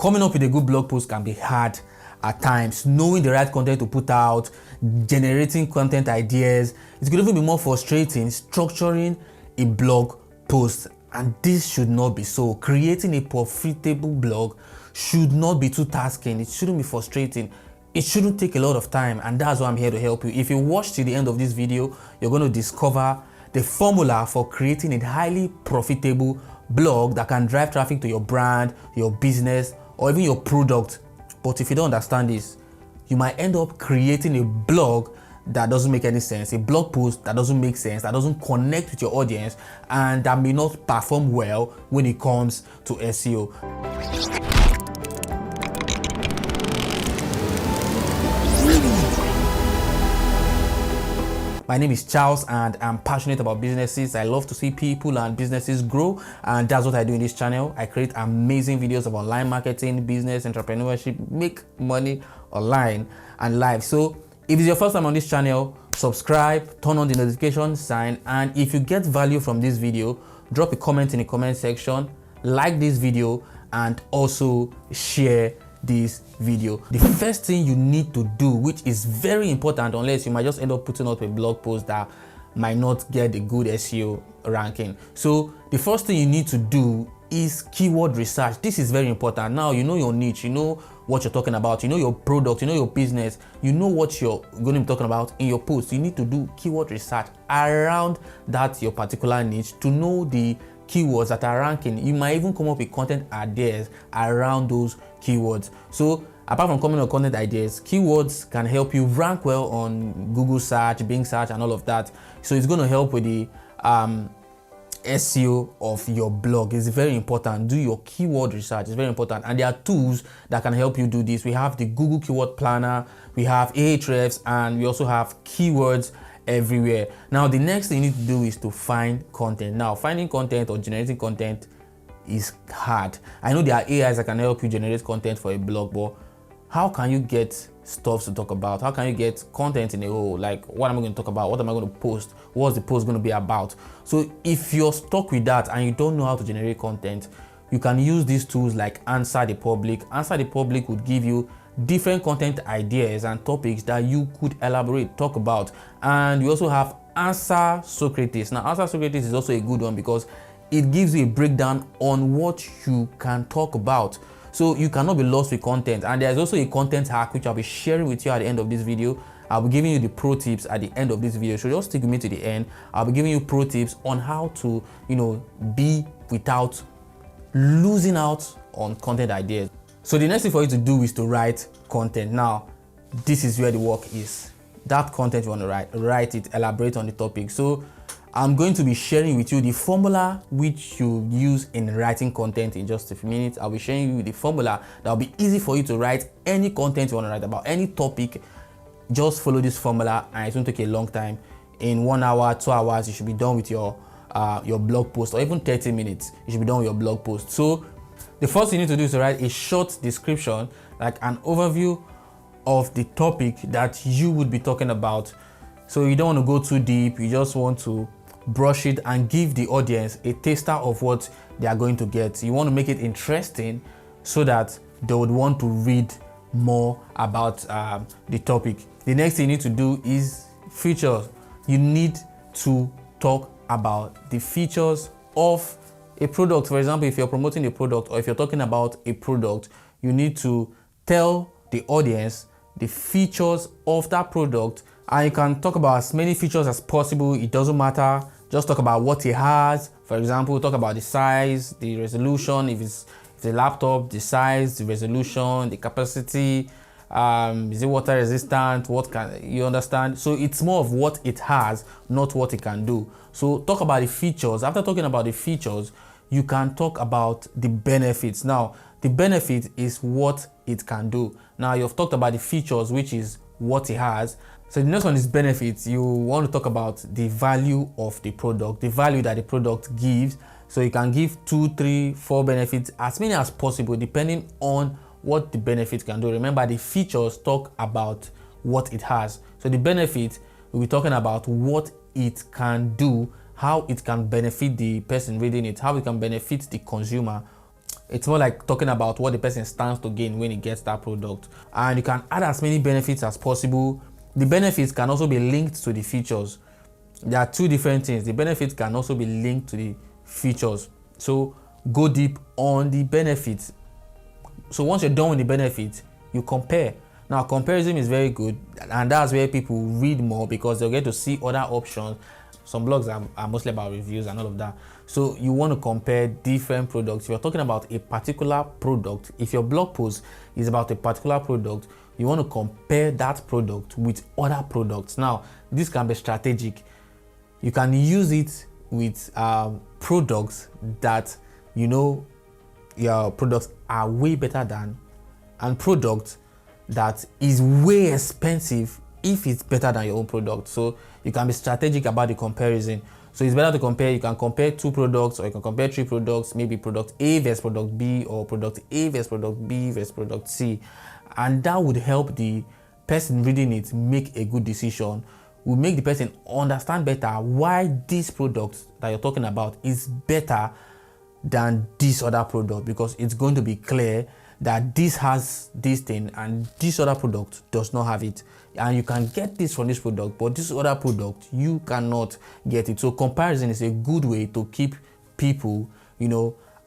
coming up with a good blog post can be hard at times. Knowing the right content to put out, generating content ideas, it could even be more frustrating structuring a blog post, and this should not be so. Creating a profitable blog should not be too tasking. It shouldn't be frustrating. It shouldn't take a lot of time, and that's why I'm here to help you. If you watch to the end of this video, you're going to discover the formula for creating a highly profitable blog that can drive traffic to your brand, your business, or even your product. But if you don't understand this, you might end up creating a blog that doesn't make any sense, a blog post that doesn't make sense, that doesn't connect with your audience, and that may not perform well when it comes to SEO. My name is Charles and I'm passionate about businesses. I love to see people and businesses grow, and that's what I do in this channel. I create amazing videos of online marketing, business, entrepreneurship, make money online and live. So if it's your first time on this channel, subscribe, turn on the notification sign, and if you get value from this video, drop a comment in the comment section, like this video, and also share this video. The first thing you need to do, which is very important, unless you might just end up putting up a blog post that might not get a good SEO ranking. So the first thing you need to do is keyword research. This is very important. Now you know your niche, you know what you're talking about, you know your product, you know your business, you know what you're going to be talking about in your post. You need to do keyword research around that your particular niche to know the keywords that are ranking. You might even come up with content ideas around those keywords. So apart from coming up with content ideas, keywords can help you rank well on Google search, Bing search, and all of that. So it's going to help with the SEO of your blog. It's very important. Do your keyword research. It's very important, and there are tools that can help you do this. We have the Google Keyword Planner, we have Ahrefs, and we also have keywords everywhere. Now the next thing you need to do is to find content. Now finding content or generating content is hard. I know there are AIs that can help you generate content for a blog, but how can you get stuff to talk about? How can you get content in a whole? Like, what am I going to talk about? What am I going to post? What's the post going to be about? So if you're stuck with that and you don't know how to generate content, you can use these tools like Answer the Public. Answer the Public would give you different content ideas and topics that you could elaborate, talk about. And you also have Answer Socrates. Now Answer Socrates is also a good one because it gives you a breakdown on what you can talk about, so you cannot be lost with content. And there's also a content hack which I'll be sharing with you at the end of this video. I'll be giving you the pro tips at the end of this video, so just stick with me to the end. I'll be giving you pro tips on how to, be without losing out on content ideas. So the next thing for you to do is to write content. Now, this is where the work is. That content you want to write it, elaborate on the topic. So I'm going to be sharing with you the formula which you use in writing content in just a few minutes. I'll be sharing you the formula that will be easy for you to write any content you want to write about, any topic. Just follow this formula and it won't take a long time. In 1 hour, 2 hours, you should be done with your blog post, or even 30 minutes, you should be done with your blog post. So the first thing you need to do is to write a short description, like an overview of the topic that you would be talking about. So you don't want to go too deep, you just want to brush it and give the audience a taster of what they are going to get. You want to make it interesting so that they would want to read more about the topic. The next thing you need to do is features. You need to talk about the features of a product. For example, if you're promoting a product or if you're talking about a product, you need to tell the audience the features of that product, and you can talk about as many features as possible. It doesn't matter. Just talk about what it has. For example, talk about the size, the resolution, if it's a laptop, the size, the resolution, the capacity, is it water resistant, what can you understand? So it's more of what it has, not what it can do. So talk about the features. After talking about the features, you can talk about the benefits. Now the benefit is what it can do. Now you've talked about the features, which is what it has. So the next one is benefits. You want to talk about the value of the product, the value that the product gives. So you can give 2, 3, 4 benefits, as many as possible, depending on what the benefit can do. Remember, the features talk about what it has. So the benefit, we'll be talking about what it can do, how it can benefit the person reading it, how it can benefit the consumer. It's more like talking about what the person stands to gain when he gets that product. And you can add as many benefits as possible. The benefits can also be linked to the features. There are two different things. The benefits can also be linked to the features. So go deep on the benefits. So once you're done with the benefits, you compare. Now, comparison is very good, and that's where people read more because they'll get to see other options. Some blogs are mostly about reviews and all of that. So you want to compare different products. If you're talking about a particular product, if your blog post is about a particular product, you want to compare that product with other products. Now, this can be strategic. You can use it with products that your products are way better than, and products that is way expensive if it's better than your own product. So you can be strategic about the comparison. So it's better to compare. You can compare 2 products, or you can compare 3 products, maybe product A versus product B, or product A versus product B versus product C. And that would help the person reading it make a good decision, will make the person understand better why this product that you're talking about is better than this other product, because it's going to be clear that this has this thing and this other product does not have it, and you can get this from this product, but this other product you cannot get it. So comparison is a good way to keep people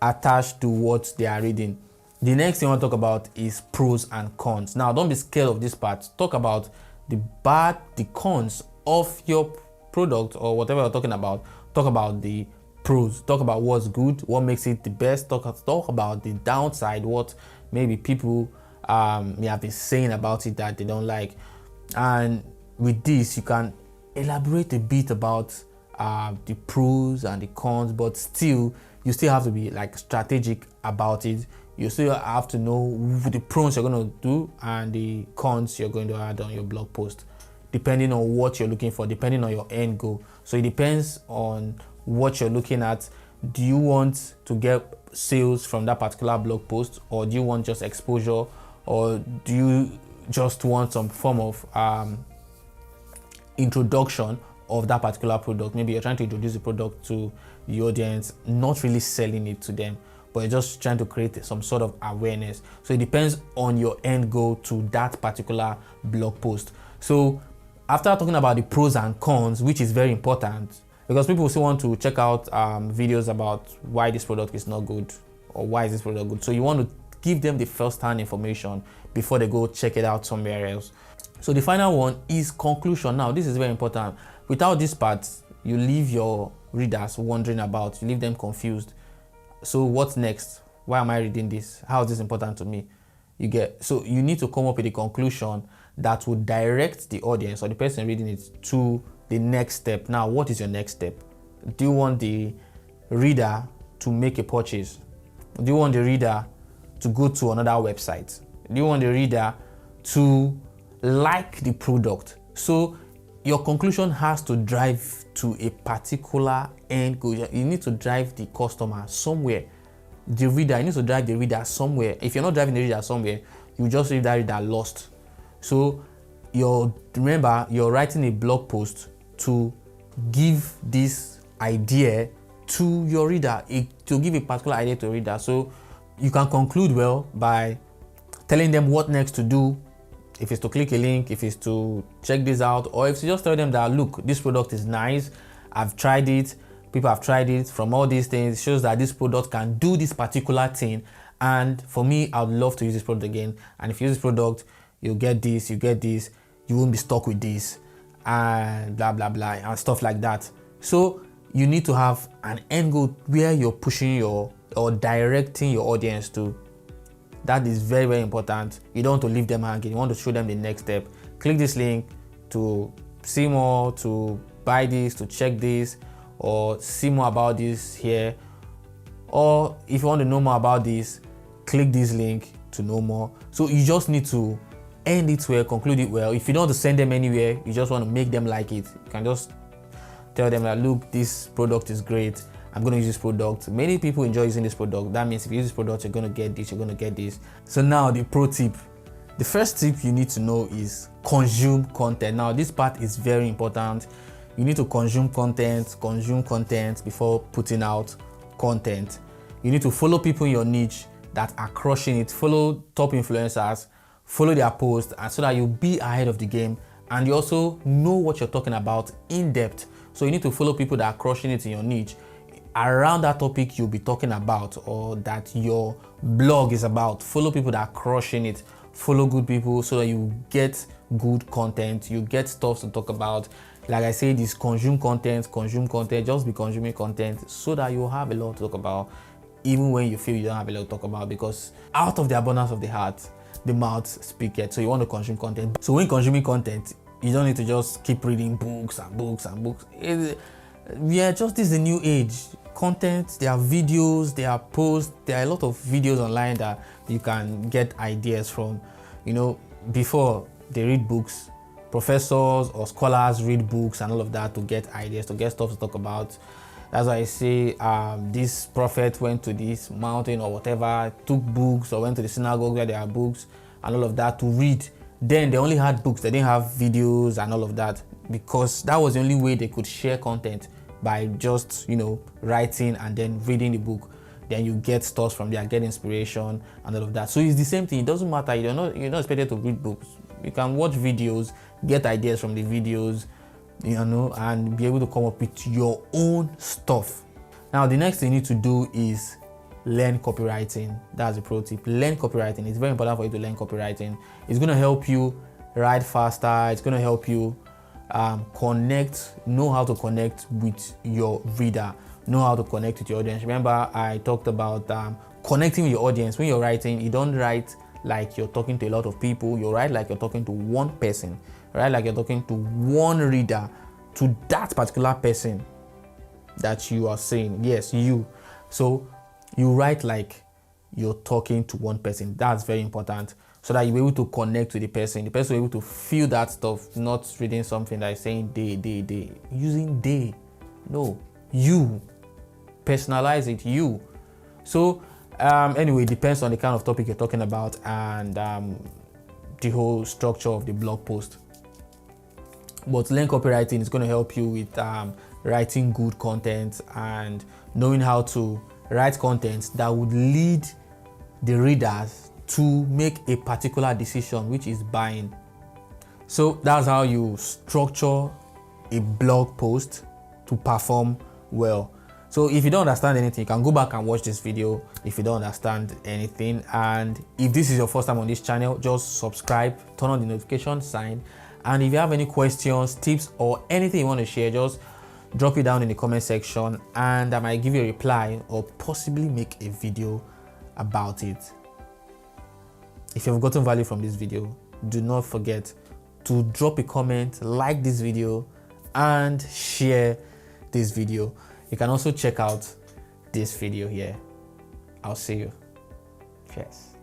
attached to what they are reading. The next thing I want to talk about is pros and cons. Now, don't be scared of this part. Talk about the cons of your product or whatever you're talking about. Talk about the pros. Talk about what's good, what makes it the best. Talk about the downside, what maybe people may have been saying about it that they don't like. And with this, you can elaborate a bit about the pros and the cons, but you still have to be strategic about it. You still have to know the pros you're going to do and the cons you're going to add on your blog post, depending on what you're looking for, depending on your end goal. So it depends on what you're looking at. Do you want to get sales from that particular blog post, or do you want just exposure, or do you just want some form of introduction of that particular product? Maybe you're trying to introduce the product to the audience, not really selling it to them, but you're just trying to create some sort of awareness. So it depends on your end goal to that particular blog post. So after talking about the pros and cons, which is very important, because people still want to check out videos about why this product is not good or why is this product good. So you want to give them the first-hand information before they go check it out somewhere else. So the final one is conclusion. Now, this is very important. Without this part, you leave your readers wondering about, you leave them confused. So what's next? Why am I reading this? How is this important to me? So you need to come up with a conclusion that will direct the audience or the person reading it to the next step. Now, what is your next step? Do you want the reader to make a purchase? Do you want the reader to go to another website? Do you want the reader to like the product? So your conclusion has to drive to a particular end goal. You need to drive the customer somewhere. You need to drive the reader somewhere. If you're not driving the reader somewhere, you just leave that reader lost. So remember, you're writing a blog post to give this idea to your reader, to give a particular idea to a reader. So you can conclude well by telling them what next to do. If it's to click a link, if it's to check this out, or if you just tell them that, look, this product is nice, I've tried it, people have tried it, from all these things, it shows that this product can do this particular thing. And for me, I would love to use this product again. And if you use this product, you'll get this, you won't be stuck with this, and blah, blah, blah, and stuff like that. So you need to have an end goal where you're pushing or directing your audience to. That is very, very important. You don't want to leave them hanging. You want to show them the next step. Click this link to see more, to buy this, to check this, or see more about this here. Or if you want to know more about this, click this link to know more. So you just need to end it well, conclude it well. If you don't want to send them anywhere, you just want to make them like it, you can just tell them that, look, this product is great, I'm going to use this product. Many people enjoy using this product. That means if you use this product, you're going to get this, you're going to get this. So now the pro tip. The first tip you need to know is consume content. Now this part is very important. You need to consume content before putting out content. You need to follow people in your niche that are crushing it. Follow top influencers, follow their posts, and so that you'll be ahead of the game, and you also know what you're talking about in depth. So you need to follow people that are crushing it in your niche around that topic you'll be talking about, or that your blog is about. Follow people that are crushing it. Follow good people so that you get good content, you get stuff to talk about. Like I say, this consume content, just be consuming content so that you have a lot to talk about, even when you feel you don't have a lot to talk about, because out of the abundance of the heart, the mouth speaketh. So you want to consume content. So when consuming content, you don't need to just keep reading books and books and books. Yeah, just this is a new age. Content, there are videos, there are posts, there are a lot of videos online that you can get ideas from. You know, before they read books, professors or scholars read books and all of that to get ideas, to get stuff to talk about. That's why I say this prophet went to this mountain or whatever, took books, or went to the synagogue where there are books and all of that to read. Then they only had books, they didn't have videos and all of that, because that was the only way they could share content, by just, you know, writing and then reading the book. Then you get stuff from there, get inspiration and all of that. So it's the same thing. It doesn't matter. You're not expected to read books. You can watch videos, get ideas from the videos, you know, and be able to come up with your own stuff. Now, the next thing you need to do is learn copywriting. That's a pro tip. Learn copywriting. It's very important for you to learn copywriting. It's going to help you write faster. It's going to help you know how to connect with your reader, know how to connect with your audience. Remember, I talked about connecting with your audience. When you're writing, you don't write like you're talking to a lot of people. You write like you're talking to one person, right? Like you're talking to one reader, to that particular person that you are saying. Yes, you. So you write like you're talking to one person. That's very important, so that you're able to connect with the person will be able to feel that stuff, not reading something that is saying they, using they. No, you. Personalize it, you. So anyway, it depends on the kind of topic you're talking about and the whole structure of the blog post. But learn copywriting is going to help you with writing good content and knowing how to write content that would lead the readers to make a particular decision, which is buying. So that's how you structure a blog post to perform well. So if you don't understand anything, you can go back and watch this video if you don't understand anything. And if this is your first time on this channel, just subscribe, turn on the notification sign. And if you have any questions, tips, or anything you want to share, just drop it down in the comment section and I might give you a reply or possibly make a video about it. If you've gotten value from this video, do not forget to drop a comment, like this video, and share this video. You can also check out this video here. I'll see you. Cheers.